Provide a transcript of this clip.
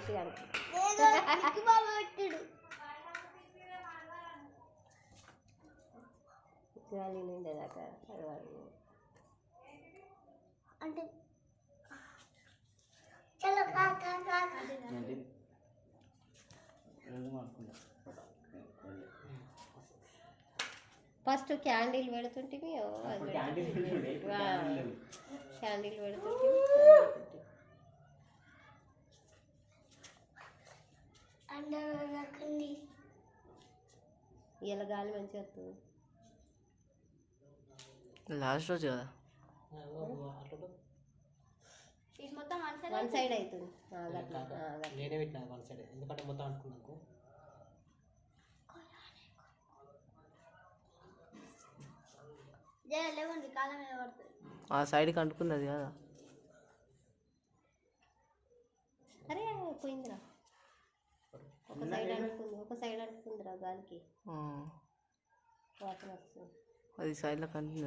మంచిగా అనుకో గాలి నిండేదాకా అంటే ఫస్ట్ క్యాండిల్ పెడుతుంటే క్యాండిల్ పెడుతుంటే ఇలా గాలి మంచిగా వస్తుంది లాస్ట్ రోజు కదా మొత్తం వన్ సైడ్ అవుతుంది నేనే పెట్టినా వన్ సైడ్ ఎందుకంటే మొత్తం అనుకున్నాను లేవండి కాలం మీద పడుతుంది ఆ సైడ్కి అంటుకున్నది కదా అరే పోయిందిరా ఒక సైడ్ అంటుకుందిరా గాలికి వాసన వస్తుంది అది సైడ్లో కంటున్నది